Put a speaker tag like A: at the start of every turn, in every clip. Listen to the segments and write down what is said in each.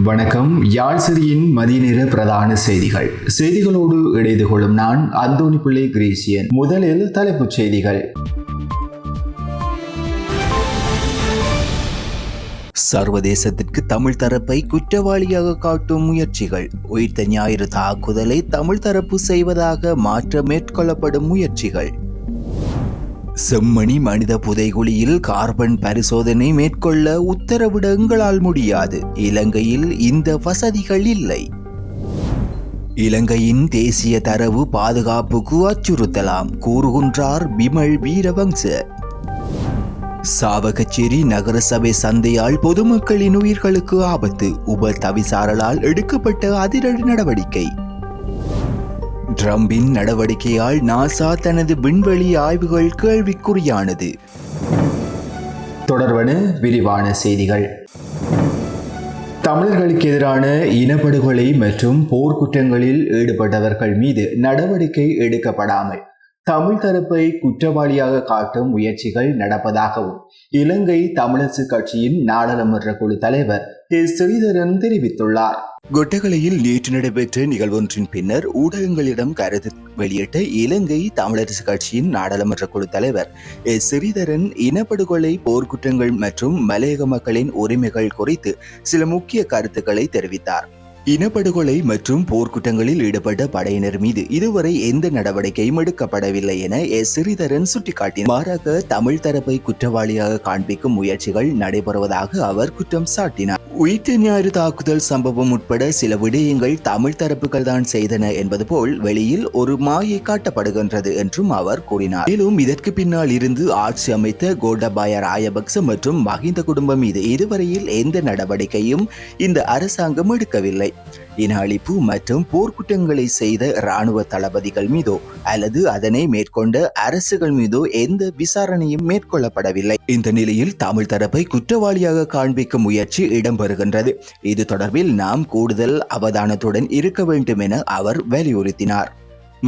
A: வணக்கம். யாழ் சிறியின் மதிய நேர பிரதான செய்திகளோடு இணைந்து கொள்ளும் நான் அந்தோணி பிள்ளை கிரேசியன். முதலில் தலைப்புச் செய்திகள்.
B: சர்வதேசத்திற்கு தமிழ் தரப்பை குற்றவாளியாக காட்டும் முயற்சிகள். உயிர்த்த ஞாயிறு தாக்குதலை தமிழ் தரப்பு செய்வதாக மாற்ற மேற்கொள்ளப்படும் முயற்சிகள். செம்மணி மனித புதைகுழியில் கார்பன் பரிசோதனை மேற்கொள்ள உத்தரவிட எங்களால் முடியாது. இலங்கையில் இந்த வசதிகள் இல்லை. இலங்கையின் தேசிய தரவு பாதுகாப்புக்கு அச்சுறுத்தலாம் கூறுகின்றார் பிமல் வீரவங்ச. சாவகச்சேரி நகரசபை சந்தையால் பொதுமக்களின் உயிர்களுக்கு ஆபத்து. உப தவிசாரலால் எடுக்கப்பட்ட அதிரடி நடவடிக்கை. ட்ரம்பின் நடவடிக்கையால் நாசா தனது விண்வெளி ஆய்வுகள் கேள்விக்குறியானது.
A: தொடர்வன விரிவான செய்திகள். தமிழர்களுக்கு எதிரான இனப்படுகொலை மற்றும் போர்க்குற்றங்களில் ஈடுபட்டவர்கள் மீது நடவடிக்கை எடுக்கப்படாமல் தமிழ் தரப்பை குற்றவாளியாக காட்டும் முயற்சிகள் நடப்பதாகவும் இலங்கை தமிழரசு கட்சியின் நாடாளுமன்ற குழு தலைவர் ஸ்ரீதரன் தெரிவித்துள்ளார்.
B: கொட்டகலையில் நேற்று நடைபெற்ற நிகழ்வொன்றின் பின்னர் ஊடகங்களிடம் கருத்து வெளியிட்ட இலங்கை தமிழரசு கட்சியின் நாடாளுமன்ற குழு தலைவர் ஸ்ரீதரன் இனப்படுகொலை, போர்க்குற்றங்கள் மற்றும் மலையக மக்களின் உரிமைகள் குறித்து சில முக்கிய கருத்துக்களை தெரிவித்தார். இனப்படுகொலை மற்றும் போர்க்குற்றங்களில் ஈடுபட்ட படையினர் மீது இதுவரை எந்த நடவடிக்கையும் எடுக்கப்படவில்லை என ஸ்ரீதரன் சுட்டிக்காட்டினார். மாறாக தமிழ் தரப்பை குற்றவாளியாக காண்பிக்கும் முயற்சிகள் நடைபெறுவதாக அவர் குற்றம் சாட்டினார். உயிர்த்த ஞாயிறு தாக்குதல் சம்பவம் உட்பட சில விடயங்கள் தமிழ் தரப்புகள் தான் செய்தன என்பது போல் வெளியில் ஒரு மாயை காட்டப்படுகின்றது என்றும் அவர் கூறினார். மேலும் இதற்கு பின்னால் இருந்து ஆட்சி அமைத்த கோட்டாபய ராஜபக்ச மற்றும் மஹிந்த குடும்பம் மீது இதுவரையில் எந்த நடவடிக்கையும் இந்த அரசாங்கம் எடுக்கவில்லை. இன அழிப்பு மற்றும் போர்க்குற்றங்களை செய்த இராணுவ தளபதிகள் மீதோ அல்லது அதனை மேற்கொண்ட அரசுகள் மீதோ எந்த விசாரணையும் மேற்கொள்ளப்படவில்லை. இந்த நிலையில் தமிழ் தரப்பை குற்றவாளியாக காண்பிக்கும் முயற்சி இடம்பெறுகின்றது. இது தொடர்பில் நாம் கூடுதல் அவதானத்துடன் இருக்க வேண்டும் என அவர் வலியுறுத்தினார்.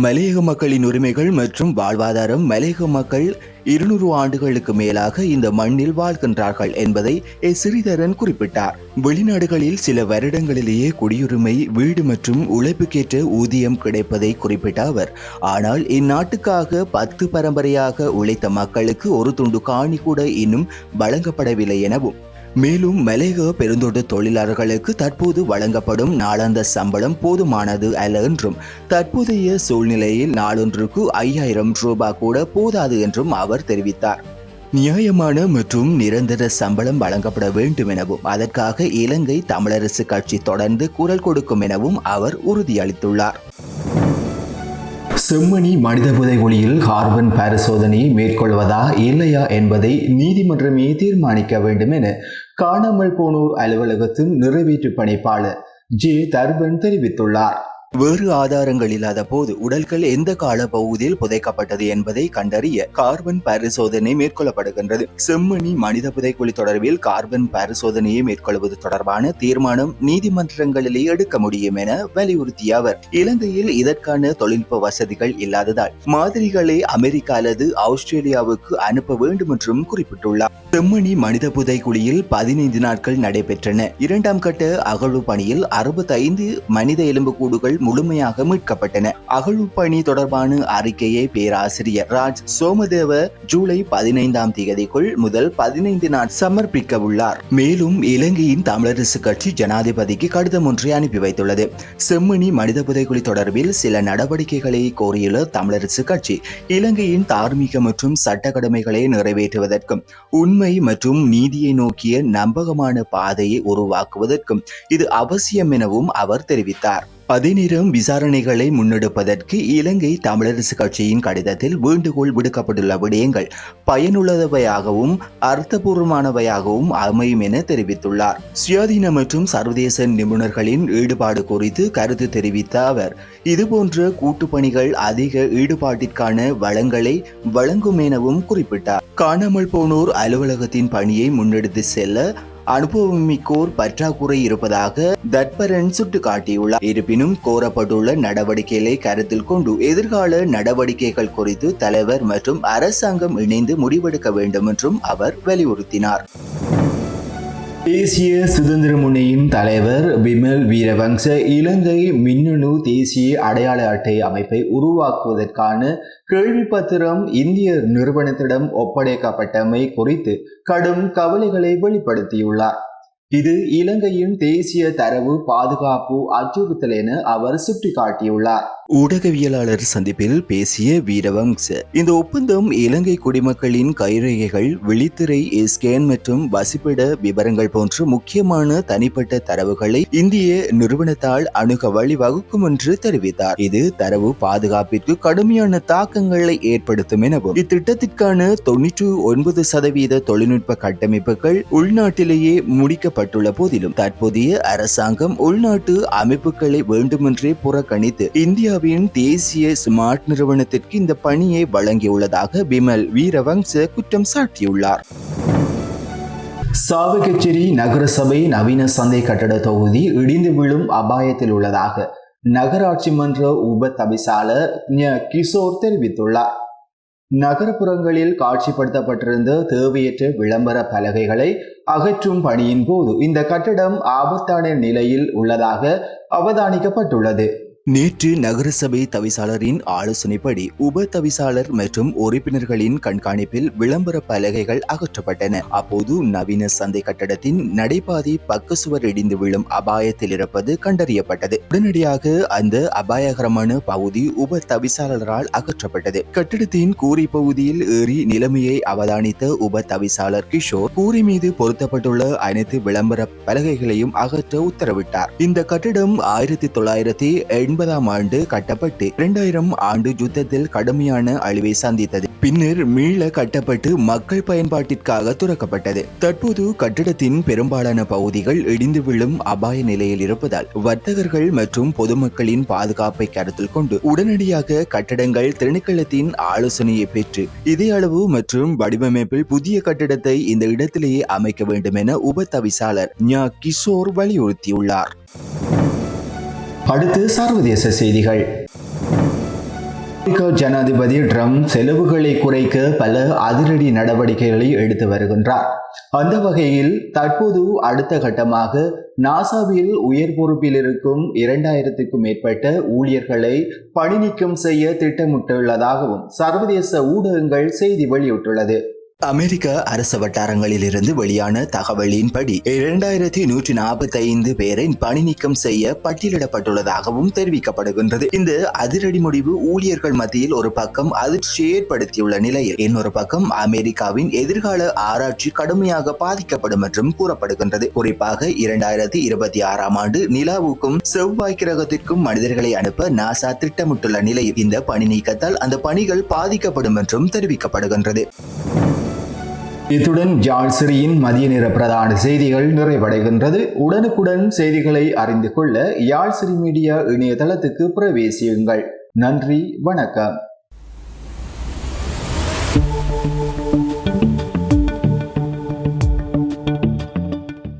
B: மலையக மக்களின் உரிமைகள் மற்றும் வாழ்வாதாரம். மலையக மக்கள் 200 ஆண்டுகளுக்கு மேலாக இந்த மண்ணில் வாழ்கின்றார்கள் என்பதை ஸ்ரீதரன் குறிப்பிட்டார். வெளிநாடுகளில் சில வருடங்களிலேயே குடியுரிமை, வீடு மற்றும் உழைப்புக்கேற்ற ஊதியம் கிடைப்பதை குறிப்பிட்ட அவர், ஆனால் இந்நாட்டுக்காக 10 பரம்பரையாக உழைத்த மக்களுக்கு ஒரு துண்டு காணி கூட இன்னும் வழங்கப்படவில்லை எனவும், மேலும் மலையக பெருந்தோட்ட தொழிலாளர்களுக்கு தற்போது வழங்கப்படும் நாளாந்த சம்பளம் போதுமானது அல்ல என்றும், தற்போதைய சூழ்நிலையில் நாளொன்றுக்கு 5000 ரூபாய் கூட போதாது என்றும் அவர் தெரிவித்தார். நியாயமான மற்றும் நிரந்தர சம்பளம் வழங்கப்பட வேண்டும் எனவும், அதற்காக இலங்கை தமிழரசு கட்சி தொடர்ந்து குரல் கொடுக்கும் எனவும் அவர் உறுதியளித்துள்ளார்.
A: செம்மணி மனித புதைகுழியில் கார்பன் பரிசோதனை மேற்கொள்வதா இல்லையா என்பதை நீதிமன்றமே தீர்மானிக்க வேண்டும் என காணாமல் போனோர் அலுவலகத்தின் நிறைவேற்று பணிப்பாளர் தர்பன் தெரிவித்துள்ளார்.
B: வேறு ஆதாரங்கள் இல்லாத போது உடல்கள் எந்த கால பகுதியில் புதைக்கப்பட்டது என்பதை கண்டறிய கார்பன் பரிசோதனை மேற்கொள்ளப்படுகின்றது. செம்மணி மனித புதைக்குழி தொடர்பில் கார்பன் பரிசோதனையை மேற்கொள்வது தொடர்பான தீர்மானம் நீதிமன்றங்களிலே எடுக்க முடியும் என வலியுறுத்திய அவர், இலங்கையில் இதற்கான தொழில்நுட்ப வசதிகள் இல்லாததால் மாதிரிகளை அமெரிக்கா அல்லது ஆஸ்திரேலியாவுக்கு அனுப்ப வேண்டும் என்றும் குறிப்பிட்டுள்ளார். செம்மணி மனித புதைக்குழியில் 15 நாட்கள் நடைபெற்றன. 2ஆம் கட்ட அகழ்வு பணியில் 65 மனித எலும்புக்கூடுகள் முழுமையாக மீட்கப்பட்டன. அகழ்வு பணி தொடர்பான அறிக்கையை பேராசிரியர் ராஜ் சோமதேவ ஜூலை 15ஆம் தேதிக்குள் முதல் 15 நாள் சமர்ப்பிக்க உள்ளார். மேலும் இலங்கையின் தமிழரசு கட்சி ஜனாதிபதிக்கு கடிதம் ஒன்றை அனுப்பி வைத்துள்ளது. செம்மணி மனித புதைக்குழி தொடர்பில் சில நடவடிக்கைகளை கோரியுள்ள தமிழரசு கட்சி இலங்கையின் தார்மீக மற்றும் சட்ட கடமைகளை நிறைவேற்றுவதற்கும் உண்மை மற்றும் நீதியை நோக்கிய நம்பகமான பாதையை உருவாக்குவதற்கும் இது அவசியம் எனவும் அவர் தெரிவித்தார். அதே நேரம் விசாரணைகளை முன்னெடுப்பதற்கு இலங்கை தமிழரசு கட்சியின் கடிதத்தில் வேண்டுகோள் விடுக்கப்பட்டுள்ள விடயங்கள் பயனுள்ளவையாகவும் அர்த்தபூர்வமானவையாகவும் அமையும் என தெரிவித்துள்ளார். சுயாதீன மற்றும் சர்வதேச நிபுணர்களின் ஈடுபாடு குறித்து கருத்து தெரிவித்த அவர், இதுபோன்ற கூட்டுப்பணிகள் அதிக ஈடுபாட்டிற்கான வளங்களை வழங்கும் எனவும் குறிப்பிட்டார். காணாமல் போனோர் அலுவலகத்தின் பணியை முன்னெடுத்து செல்ல அனுபவமிக்கோர் பற்றாக்குறை இருப்பதாக தட்பரன் சுட்டிக்காட்டியுள்ளார். இருப்பினும் கோரப்பட்டுள்ள நடவடிக்கைகளை கருத்தில் கொண்டு எதிர்கால நடவடிக்கைகள் குறித்து தலைவர் மற்றும் அரசாங்கம் இணைந்து முடிவெடுக்க வேண்டும் என்றும் அவர் வலியுறுத்தினார்.
A: தேசிய சுதந்திர முன்னணியின் தலைவர் பிமல் வீரவங்ச இலங்கை மின்னணு தேசிய அடையாள அட்டை அமைப்பை உருவாக்குவதற்கான கேள்விப்பத்திரம் இந்திய நிறுவனத்திடம் ஒப்படைக்கப்பட்டமை குறித்து கடும் கவலைகளை வெளிப்படுத்தியுள்ளார். இது இலங்கையின் தேசிய தரவு பாதுகாப்பு அச்சுறுத்தல் என அவர் சுட்டிக்காட்டியுள்ளார்.
B: ஊடகவியலாளர் சந்திப்பில் பேசிய வீரவங்ச, இந்த ஒப்பந்தம் இலங்கை குடிமக்களின் கைரேகைகள், விழித்திரை ஸ்கேன் மற்றும் வசிப்பிட விவரங்கள் போன்ற முக்கியமான தனிப்பட்ட தரவுகளை இந்திய நிறுவனத்தால் அணுக வழிவகுக்கும் என்று தெரிவித்தார். இது தரவு பாதுகாப்பிற்கு கடுமையான தாக்கங்களை ஏற்படுத்தும் எனவும் இத்திட்டத்திற்கான 99% தொழில்நுட்ப கட்டமைப்புகள் உள்நாட்டிலேயே முடிக்கப்பட்டுள்ள போதிலும் தற்போதைய அரசாங்கம் உள்நாட்டு அமைப்புகளை வேண்டுமென்றே புறக்கணித்து இந்தியாவின் தேசிய ஸ்மார்ட் நிறுவனத்திற்கு இந்த பணியை வழங்கியுள்ளதாக பிமல் வீரவங்ச குற்றம் சாட்டியுள்ளார்.
A: சாவகச்சேரி நகரசபை நவீன சந்தை கட்டட தொகுதி இடிந்து விழும் அபாயத்தில் உள்ளதாக நகராட்சி மன்ற உப தவிசாளர் கிஷோர் தெரிவித்துள்ளார். நகரப்புறங்களில் காட்சிப்படுத்தப்பட்டிருந்த தேவையற்ற விளம்பர பலகைகளை அகற்றும் பணியின் போது இந்த கட்டடம் ஆபத்தான நிலையில் உள்ளதாக அவதானிக்கப்பட்டுள்ளது.
B: நேற்று நகரசபை தவிசாளரின் ஆலோசனைப்படி உப தவிசாளர் மற்றும் உறுப்பினர்களின் கண்காணிப்பில் விளம்பர பலகைகள் அகற்றப்பட்டன. அப்போது நவீன சந்தை கட்டடத்தின் நடைபாதை பக்க சுவர் இடிந்து விழும் அபாயத்தில் இருப்பது கண்டறியப்பட்டது. உடனடியாக அந்த அபாயகரமான பகுதி உப தவிசாளரால் அகற்றப்பட்டது. கட்டடத்தின் கூரை பகுதியில் ஏறி நிலைமையை அவதானித்த உப தவிசாளர் கிஷோர் கூரை மீது பொருத்தப்பட்டுள்ள அனைத்து விளம்பர பலகைகளையும் அகற்ற உத்தரவிட்டார். இந்த கட்டடம் 1980 ஆண்டு கட்டப்பட்டு 2000 ஆண்டு யுத்தத்தில் கடுமையான அழிவை சந்தித்தது. பின்னர் மீள கட்டப்பட்டு மக்கள் பயன்பாட்டிற்காக துறக்கப்பட்டது. தற்போது கட்டிடத்தின் பெரும்பாலான பகுதிகள் இடிந்து விழும் அபாய நிலையில் இருப்பதால் வர்த்தகர்கள் மற்றும் பொதுமக்களின் பாதுகாப்பை கருத்தில் கொண்டு உடனடியாக கட்டடங்கள் திணைக்களத்தின் ஆலோசனையை பெற்று இதே அளவு மற்றும் வடிவமைப்பில் புதிய கட்டிடத்தை இந்த இடத்திலேயே அமைக்க வேண்டும் என உப தவிசாளர் கிஷோர் வலியுறுத்தியுள்ளார்.
A: அடுத்து சர்வதேச செய்திகள். அமெரிக்க ஜனாதிபதி ட்ரம்ப் செலவுகளை குறைக்க பல அதிரடி நடவடிக்கைகளை எடுத்து வருகின்றார். அந்த வகையில் தற்போது அடுத்த கட்டமாக நாசாவில் உயர் பொறுப்பில் இருக்கும் 2000க்கும் மேற்பட்ட ஊழியர்களை பணி நீக்கம் செய்ய திட்டமிட்டுள்ளதாகவும் சர்வதேச ஊடகங்கள் செய்தி வெளியிட்டுள்ளது.
B: அமெரிக்க அரசு வட்டாரங்களில் இருந்து வெளியான தகவலின்படி 2145 பேரை பணி நீக்கம் செய்ய பட்டியலிடப்பட்டுள்ளதாகவும் தெரிவிக்கப்படுகின்றது. இந்த அதிரடி முடிவு ஊழியர்கள் மத்தியில் ஒரு பக்கம் அதிர்ச்சி ஏற்படுத்தியுள்ள நிலையில் இன்னொரு பக்கம் அமெரிக்காவின் எதிர்கால ஆராய்ச்சி கடுமையாக பாதிக்கப்படும் என்றும் கூறப்படுகின்றது. குறிப்பாக 2026 ஆண்டு நிலாவுக்கும் செவ்வாய் கிரகத்திற்கும் மனிதர்களை அனுப்ப நாசா திட்டமிட்டுள்ள நிலையில் இந்த பணி நீக்கத்தால் அந்த பணிகள் பாதிக்கப்படும் என்றும் தெரிவிக்கப்படுகின்றது.
A: இத்துடன் யாழ்சிரியின் மதிய நேர பிரதான செய்திகள் நிறைவடைகின்றது. உடனுக்குடன் செய்திகளை அறிந்து கொள்ள யாழ்சிரி மீடியா இணையதளத்துக்கு பிரவேசியுங்கள். நன்றி, வணக்கம்.